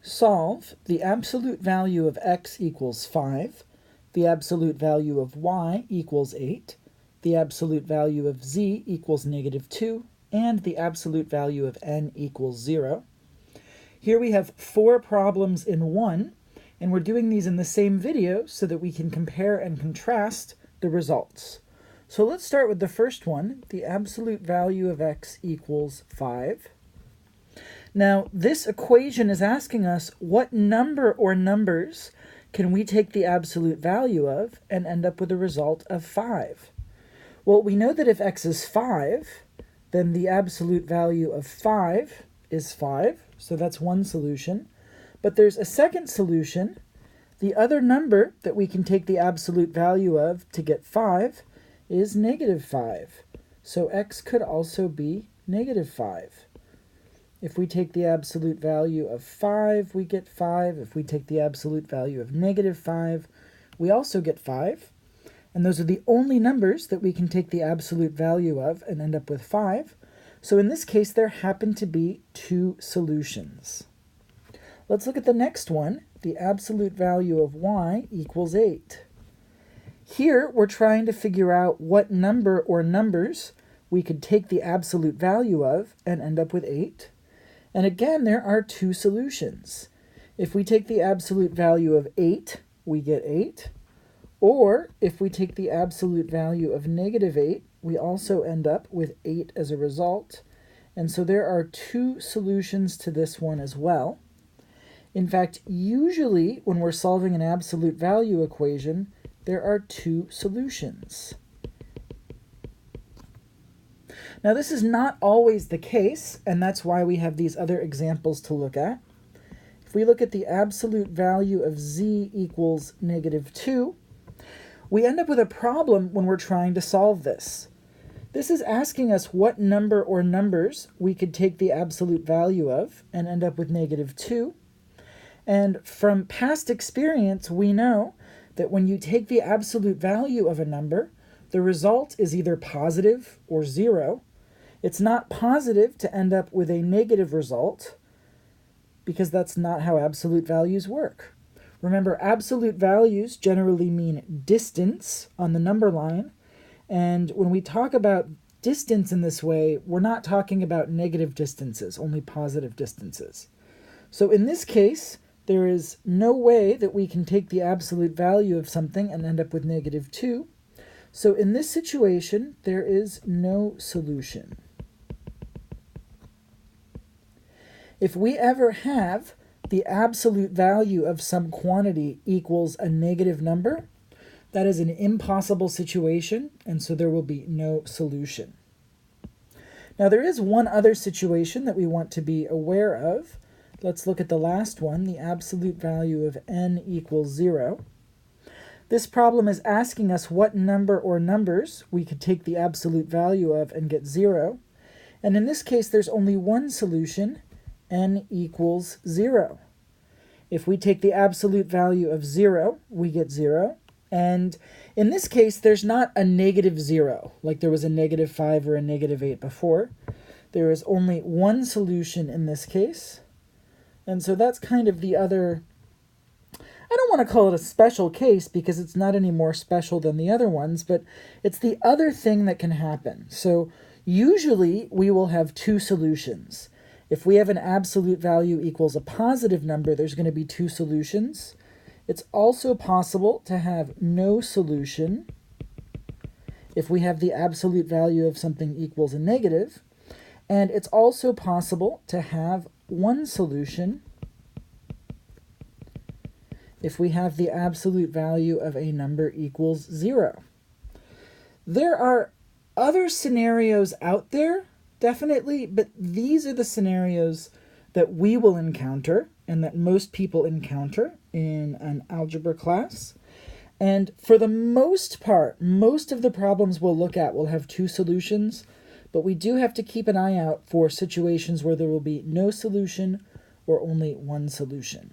Solve the absolute value of x equals 5, the absolute value of y equals 8, the absolute value of z equals -2, and the absolute value of n equals 0. Here we have 4 problems in one, and we're doing these in the same video so that we can compare and contrast the results. So let's start with the first one, the absolute value of x equals 5. Now, this equation is asking us what number or numbers can we take the absolute value of and end up with a result of 5. Well, we know that if x is 5, then the absolute value of 5 is 5, so that's one solution. But there's a second solution. The other number that we can take the absolute value of to get 5 is -5. So x could also be -5. If we take the absolute value of 5, we get 5. If we take the absolute value of -5, we also get 5. And those are the only numbers that we can take the absolute value of and end up with 5. So in this case, there happen to be 2 solutions. Let's look at the next one. The absolute value of y equals 8. Here, we're trying to figure out what number or numbers we could take the absolute value of and end up with 8. And again, there are 2 solutions. If we take the absolute value of 8, we get 8. Or if we take the absolute value of -8, we also end up with 8 as a result. And so there are 2 solutions to this one as well. In fact, usually when we're solving an absolute value equation, there are 2 solutions. Now, this is not always the case, and that's why we have these other examples to look at. If we look at the absolute value of z equals -2, we end up with a problem when we're trying to solve this. This is asking us what number or numbers we could take the absolute value of and end up with -2. And from past experience, we know that when you take the absolute value of a number, the result is either positive or 0. It's not positive to end up with a negative result because that's not how absolute values work. Remember, absolute values generally mean distance on the number line, and when we talk about distance in this way, we're not talking about negative distances, only positive distances. So in this case, there is no way that we can take the absolute value of something and end up with -2. So in this situation, there is no solution. If we ever have the absolute value of some quantity equals a negative number, that is an impossible situation, and so there will be no solution. Now, there is one other situation that we want to be aware of. Let's look at the last one, the absolute value of n equals 0. This problem is asking us what number or numbers we could take the absolute value of and get 0. And in this case, there's only one solution, n equals 0. If we take the absolute value of 0, we get 0. And in this case, there's not a -0, like there was a -5 or a -8 before. There is only one solution in this case. And so that's kind of the other, I don't want to call it a special case because it's not any more special than the other ones, but it's the other thing that can happen. So usually we will have 2 solutions. If we have an absolute value equals a positive number, there's going to be 2 solutions. It's also possible to have no solution if we have the absolute value of something equals a negative. And it's also possible to have one solution if we have the absolute value of a number equals 0. There are other scenarios out there, definitely, but these are the scenarios that we will encounter and that most people encounter in an algebra class. And for the most part, most of the problems we'll look at will have 2 solutions, but we do have to keep an eye out for situations where there will be no solution or only one solution.